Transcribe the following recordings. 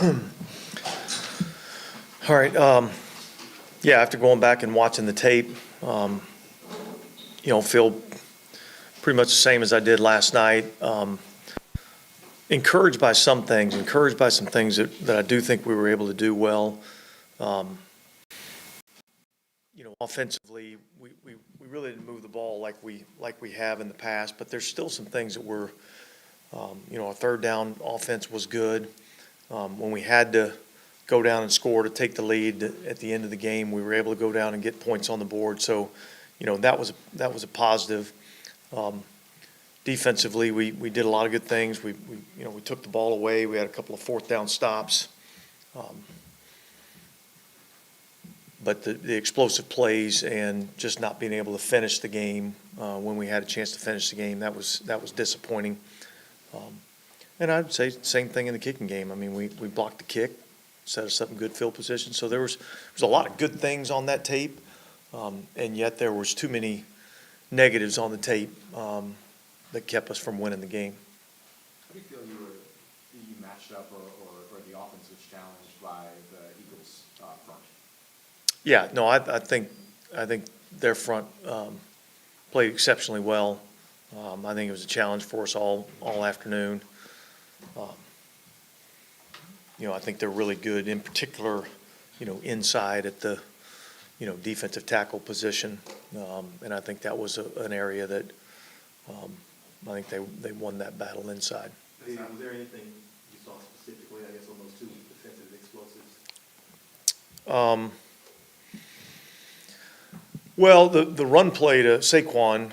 All right. Yeah, after going back and watching the tape, feel pretty much the same as I did last night. Encouraged by some things, that I do think we were able to do well. Offensively, we really didn't move the ball like we have in the past, but there's still some things that were, our third down offense was good. When we had to go down and score to take the lead at the end of the game, we were able to go down and get points on the board. So, that was a positive. Defensively, we did a lot of good things. We took the ball away. We had a couple of fourth down stops. But the explosive plays and just not being able to finish the game when we had a chance to finish the game, that was disappointing. And I'd say same thing in the kicking game. I mean, we blocked the kick, set us up in good field position. So there was a lot of good things on that tape, and yet there was too many negatives on the tape that kept us from winning the game. How do you feel you matched up or the offense was challenged by the Eagles' front? Yeah, no, I think their front played exceptionally well. I think it was a challenge for us all afternoon. I think they're really good, in particular, inside at the, defensive tackle position. And I think that was an area that I think they won that battle inside. Was there anything you saw specifically, I guess, on those two defensive explosives? Well, the run play to Saquon,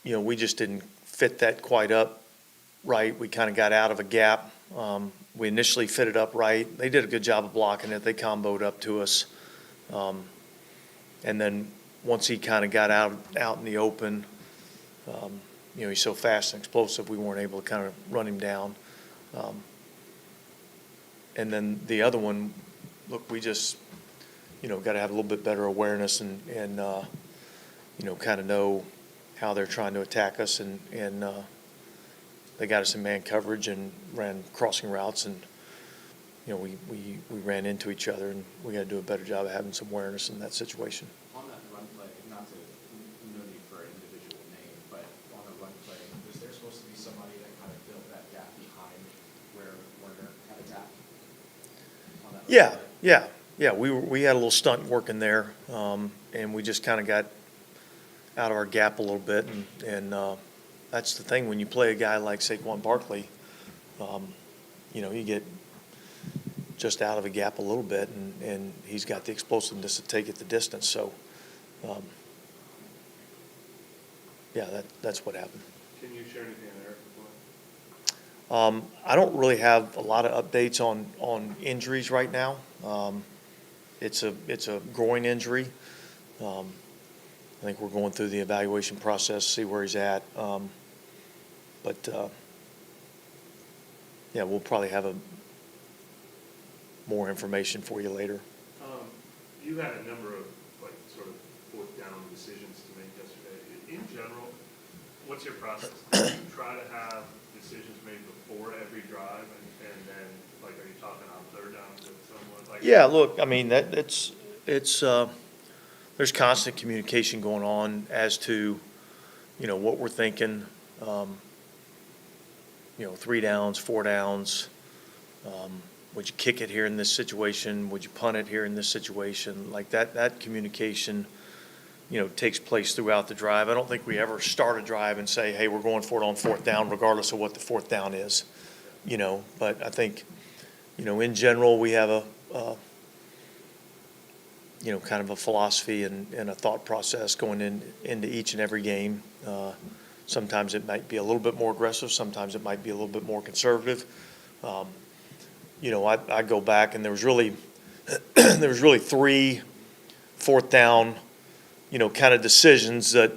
we just didn't fit that quite up right. We kind of got out of a gap. We initially fit it up right. They did a good job of blocking it. They comboed up to us. And then once he kind of got out in the open, he's so fast and explosive, we weren't able to kind of run him down. And then the other one, look, we just, got to have a little bit better awareness and kind of know how they're trying to attack us. And they got us in man coverage and ran crossing routes, and we ran into each other, and we got to do a better job of having some awareness in that situation. On that run play, not to no need for an individual name, but on the run play, was there supposed to be somebody that kind of filled that gap behind where Werner had attacked? Yeah. We had a little stunt working there, and we just kind of got out of our gap a little bit, and that's the thing when you play a guy like Saquon Barkley, you get just out of a gap a little bit, and he's got the explosiveness to take it the distance. So, that's what happened. Can you share anything on Eric? I don't really have a lot of updates on injuries right now. It's a groin injury. I think we're going through the evaluation process, see where he's at. We'll probably have more information for you later. You had a number of sort of fourth down decisions to make yesterday. In general, what's your process? Do you try to have decisions made before every drive, and then are you talking on third down with someone? Yeah, look, I mean it's there's constant communication going on as to what we're thinking. 3 downs, 4 downs. Would you kick it here in this situation? Would you punt it here in this situation? Like that communication, takes place throughout the drive. I don't think we ever start a drive and say, hey, we're going for it on fourth down, regardless of what the fourth down is. But I think, in general, we have a kind of a philosophy and a thought process going into each and every game. Sometimes it might be a little bit more aggressive. Sometimes it might be a little bit more conservative. I go back, and there was really 3 fourth down, kind of decisions that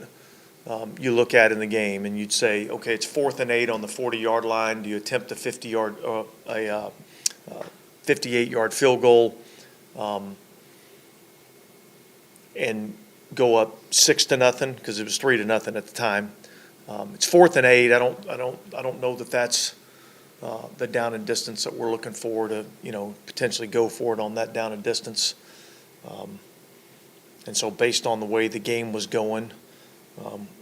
you look at in the game, and you'd say, okay, it's 4th and 8 on the 40-yard line. Do you attempt a 58-yard field goal and go up 6-0 because it was 3-0 at the time? It's 4th and 8. I don't know that that's the down and distance that we're looking for to, potentially go for it on that down and distance. And so based on the way the game was going,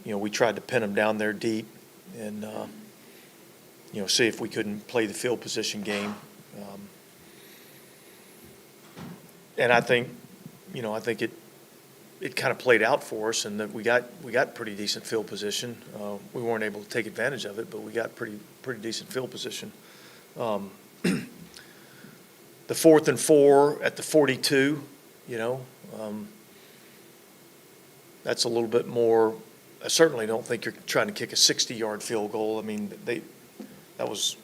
we tried to pin them down there deep and, see if we couldn't play the field position game. And I think it kind of played out for us, and that we got pretty decent field position. We weren't able to take advantage of it, but we got pretty decent field position. The 4th and 4 at the 42, that's a little bit more. I certainly don't think you're trying to kick a 60-yard field goal. I mean, that was,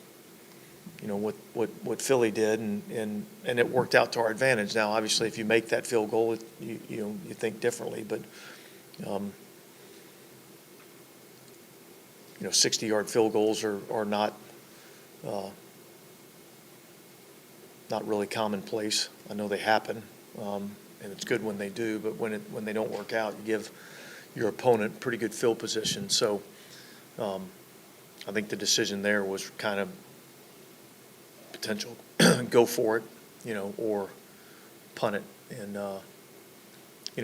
what Philly did, and it worked out to our advantage. Now, obviously, if you make that field goal, you think differently, but 60-yard field goals are not really commonplace. I know they happen, and it's good when they do, but when they don't work out, you give your opponent pretty good field position. So I think the decision there was kind of potential go for it, or punt it. And,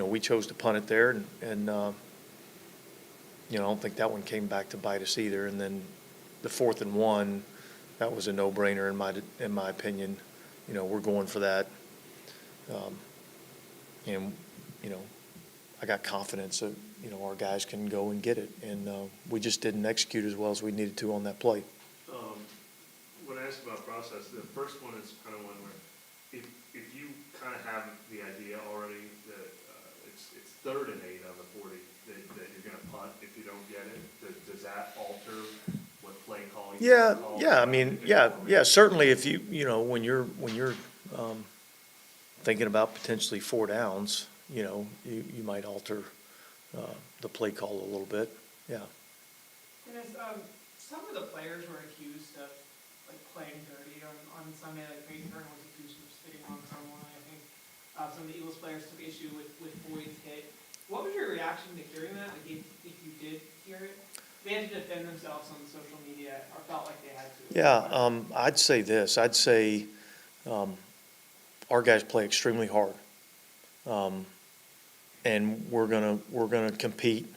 we chose to punt it there, and I don't think that one came back to bite us either. And then the 4th and 1, that was a no-brainer in my opinion. We're going for that. And, I got confidence that, our guys can go and get it. And we just didn't execute as well as we needed to on that play. When I asked about process, the first one is kind of one where if you kind of have the idea already that it's 3rd and 8 on the 40 that you're going to punt if you don't get it, does that alter what play calling? Yeah. I mean, yeah. Certainly, if when you're thinking about potentially 4 downs, you might alter the play call a little bit. Yeah. And as some of the players were accused of playing dirty on Sunday, like Peyton Turner was accused of spitting on someone. I think some of the Eagles players took issue with Boyd's hit. What was your reaction to hearing that? Like, if you did hear it, they had to defend themselves on social media, or felt like they had to. Yeah, I'd say this. I'd say our guys play extremely hard, and we're gonna compete,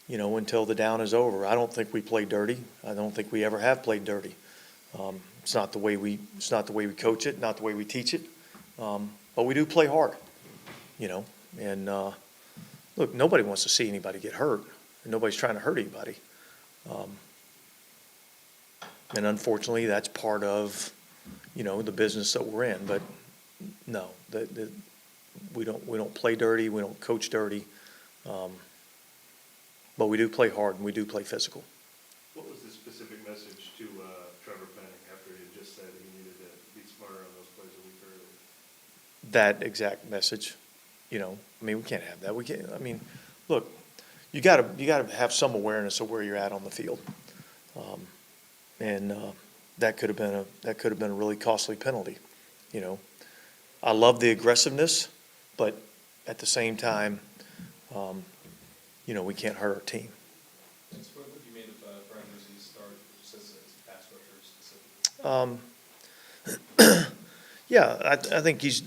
until the down is over. I don't think we play dirty. I don't think we ever have played dirty. It's not the way we coach it, not the way we teach it. But we do play hard, And look, nobody wants to see anybody get hurt, and nobody's trying to hurt anybody. And unfortunately, that's part of, the business that we're in. But no, we don't play dirty. We don't coach dirty. But we do play hard and we do play physical. What was the specific message to Trevor Penning after he had just said he needed to be smarter on those plays a week earlier? That exact message, we can't have that. We can't. Look, you gotta have some awareness of where you're at on the field, and that could have been a really costly penalty. I love the aggressiveness, but at the same time, we can't hurt our team. What have you made of Brian Rizzi's start, just as a pass rusher specifically? Yeah, I think he's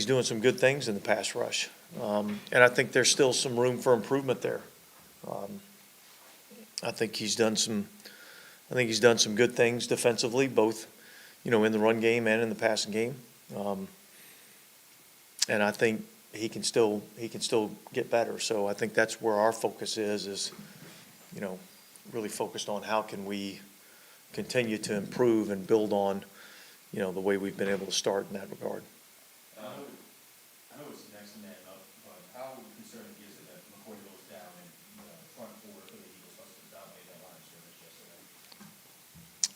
doing some good things in the pass rush, and I think there's still some room for improvement there. I think he's done some good things defensively, both in the run game and in the passing game, and I think he can still get better. So I think that's where our focus is really focused on how can we continue to improve and build on the way we've been able to start in that regard. I know it's next man up, but how concerning is it that McCoy goes down and the front four for the Eagles must have dominated that line of scrimmage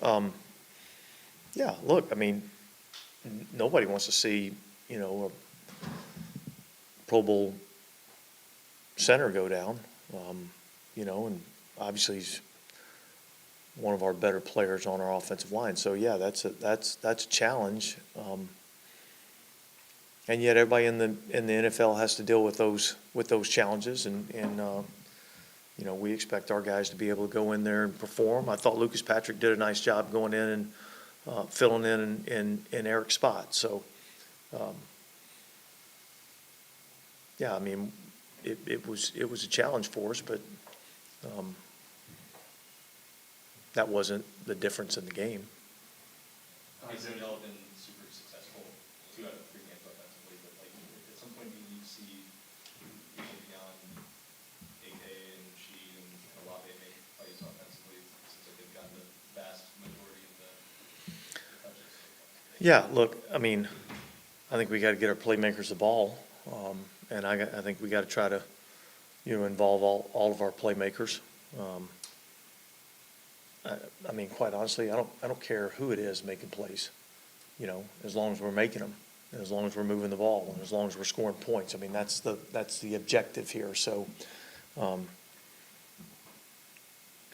yesterday? Yeah, look, nobody wants to see a Pro Bowl center go down, and obviously he's one of our better players on our offensive line. So yeah, that's a challenge, and yet everybody in the NFL has to deal with those challenges, and You know, we expect our guys to be able to go in there and perform. I thought Lucas Patrick did a nice job going in and filling in Eric's spot. So, yeah, I mean, it was a challenge for us, but that wasn't the difference in the game. Obviously, y'all have been super successful 2 out of 3 games offensively, but like at some point you need to see people beyond AK and Sheed and Olave make plays offensively. It seems like they've gotten the vast majority of the touches. Yeah, look, I mean, I think we got to get our playmakers the ball, and I think we got to try to, you know, involve all of our playmakers. I mean, quite honestly, I don't care who it is making plays, you know, as long as we're making them, and as long as we're moving the ball, and as long as we're scoring points. I mean, that's the objective here. So,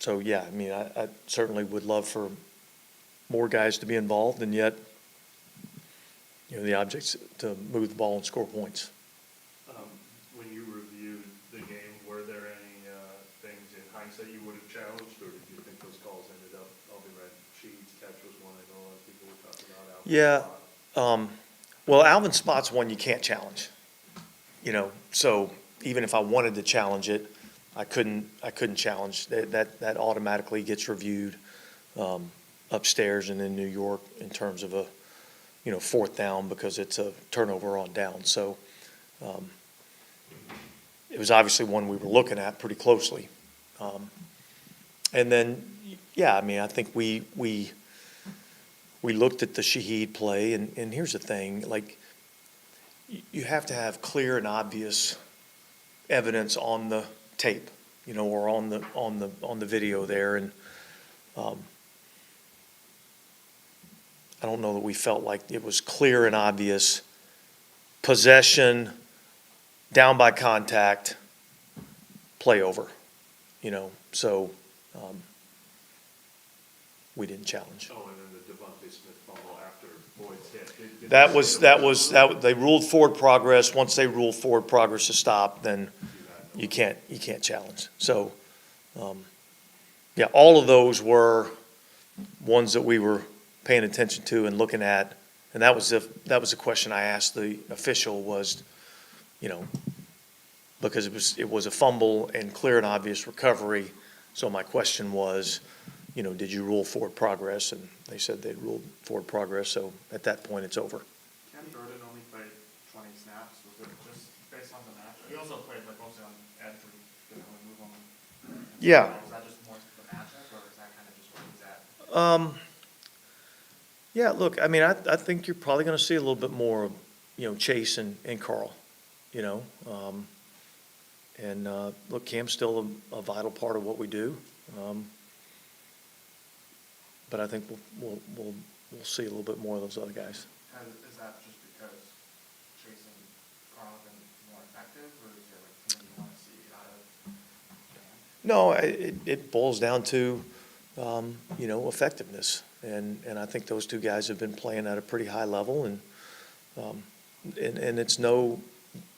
yeah, I mean, I certainly would love for more guys to be involved, and yet, you know, the object's to move the ball and score points. When you reviewed the game, were there any things in hindsight you would have challenged, or did you think those calls ended up all being right? Sheed's catch was one I know a lot of people were talking about. Yeah, well, Alvin's spot's one you can't challenge, you know, so even if I wanted to challenge it, I couldn't challenge. That automatically gets reviewed upstairs and in New York in terms of a, you know, 4th down because it's a turnover on down. So it was obviously one we were looking at pretty closely. And then, yeah, I mean, I think we looked at the Shaheed play, and here's the thing, like, you have to have clear and obvious evidence on the tape, you know, or on the video there, and I don't know that we felt like it was clear and obvious possession, down by contact, play over, you know, so we didn't challenge. Oh, and then the Devontae Smith fumble after Boyd's hit. Did They ruled forward progress. Once they ruled forward progress to stop, then you can't challenge. So, yeah, all of those were ones that we were paying attention to and looking at, and that was a question I asked the official was, you know, because it was a fumble and clear and obvious recovery. So my question was, you know, did you rule forward progress? And they said they'd ruled forward progress. So at that point, it's over. Cam Jordan only played 20 snaps. Was it just based on the matchup? He also played like mostly on edge where he didn't really move on. Yeah. Was that just more the matchup, or is that kind of just where he's at? Yeah, look, I mean, I think you're probably going to see a little bit more of, you know, Chase and Carl, you know. Look, Cam's still a vital part of what we do. But I think we'll see a little bit more of those other guys. Is that just because Chase and Carl have been more effective, or is there like something you want to see out of Cam? No, it boils down to, you know, effectiveness. And I think those two guys have been playing at a pretty high level, and it's no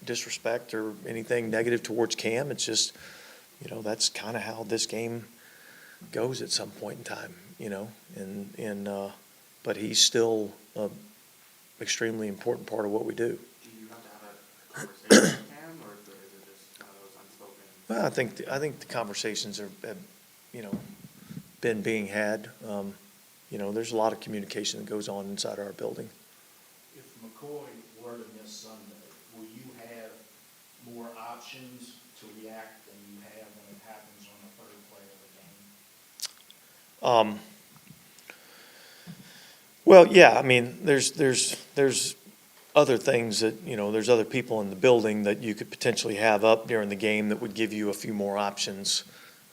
disrespect or anything negative towards Cam. It's just, you know, that's kind of how this game goes at some point in time, you know, but he's still an extremely important part of what we do. Do you have to have a conversation with Cam, or is it just one of those unspoken? Well, I think the conversations have, you know, been being had. You know, there's a lot of communication that goes on inside our building. If McCoy were to miss Sunday, will you have more options to react than you have when it happens on the 3rd play of the game? Well, yeah, I mean, there's other things that, you know, there's other people in the building that you could potentially have up during the game that would give you a few more options.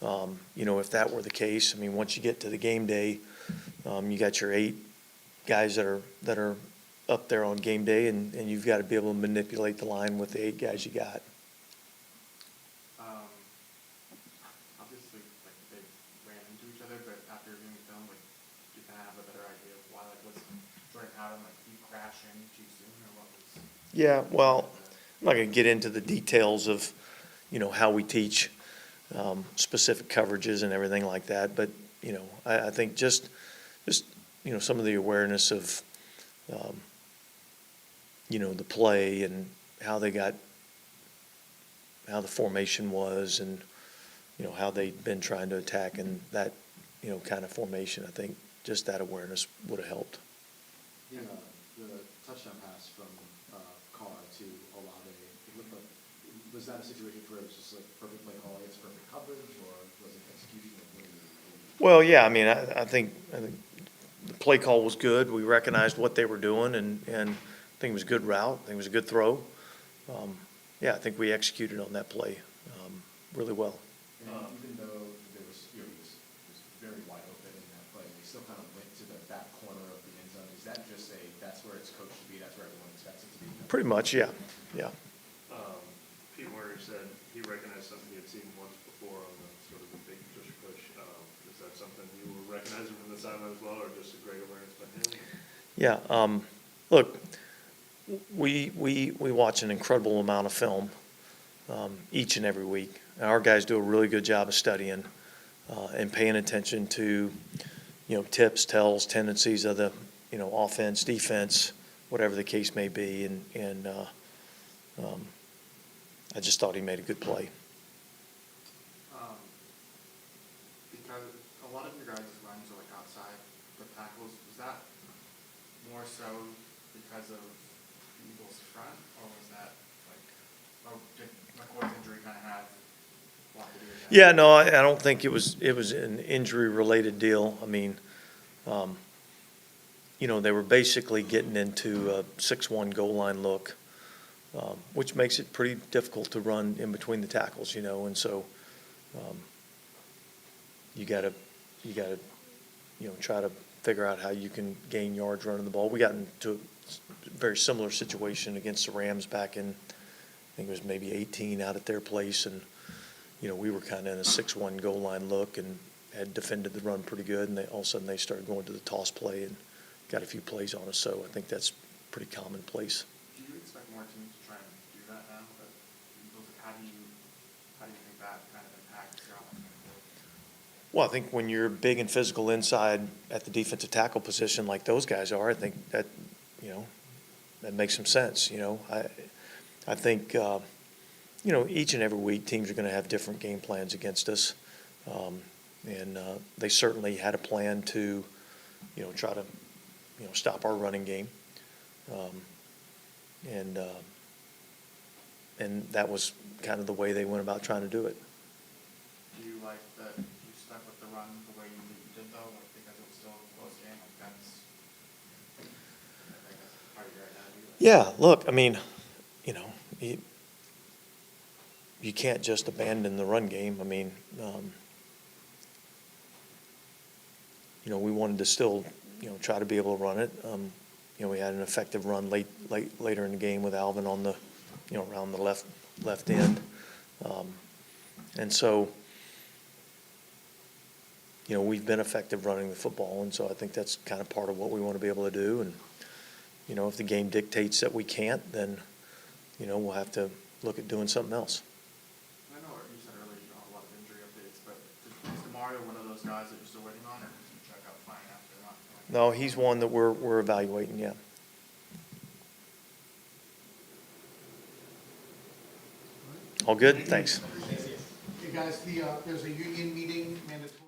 You know, if that were the case, I mean, once you get to the game day, you got your 8 guys that are up there on game day, and you've got to be able to manipulate the line with the 8 guys you got. Obviously, like they ran into each other, but after reviewing film, like you kind of have a better idea of why, like was Jordan Howden like he crashing too soon, or what was? Yeah, well, I'm not going to get into the details of, you know, how we teach specific coverages and everything like that. But, I think just, some of the awareness of, the play and how the formation was and, how they'd been trying to attack and that, kind of formation. I think just that awareness would have helped. The touchdown pass from Carr to Olave, it looked like, was that a situation where it was just like perfect play call, it's perfect coverage, or was it execution? Well, yeah, I mean, I think the play call was good. We recognized what they were doing, and I think it was a good route. I think it was a good throw. Yeah, I think we executed on that play really well. And even though there was, he was very wide open in that play, he still kind of went to the back corner of the end zone. Is that just that's where it's coached to be, that's where everyone expects it to be? Pretty much, yeah, yeah. Pete Werner said he recognized something he had seen once before on the sort of the big push. Is that something you were recognizing from the sideline as well, or just a great awareness by him? Yeah, look, we watch an incredible amount of film each and every week. Our guys do a really good job of studying and paying attention to, tips, tells, tendencies of the, offense, defense, whatever the case may be. And I just thought he made a good play. Because a lot of your guys' runs are like outside the tackles, was that more so because of the Eagles' front, or was that like, or did McCoy's injury kind of have a lot to do with that? Yeah, no, I don't think it was an injury-related deal. I mean, they were basically getting into a 6-1 goal line look, which makes it pretty difficult to run in between the tackles, and so you gotta try to figure out how you can gain yards running the ball. We got into a very similar situation against the Rams back in, I think it was maybe 18 out at their place, and we were kind of in a 6-1 goal line look and had defended the run pretty good, and all of a sudden they started going to the toss play and got a few plays on us. So I think that's pretty commonplace. Do you expect more teams to try and do that now? But Eagles, how do you think that kind of impacts your offense going forward? Well, I think when you're big and physical inside at the defensive tackle position like those guys are, I think that, that makes some sense. I think, each and every week teams are going to have different game plans against us. And they certainly had a plan to, try to, stop our running game. And that was kind of the way they went about trying to do it. Do you like that you stuck with the run the way you did though, like because it was still a close game? Like that's, I think that's part of your identity. Yeah, look, I mean, you can't just abandon the run game. I mean, we wanted to still, try to be able to run it. We had an effective run later in the game with Alvin on the, around the left end. And so, we've been effective running the football, and so I think that's kind of part of what we want to be able to do. And, if the game dictates that we can't, then, we'll have to look at doing something else. I know you said earlier you don't have a lot of injury updates, but is DeMario one of those guys that you're still waiting on, or did you check out fine after not? No, he's one that we're evaluating, yeah. All good? Thanks. Hey, guys, there's a union meeting mandatory.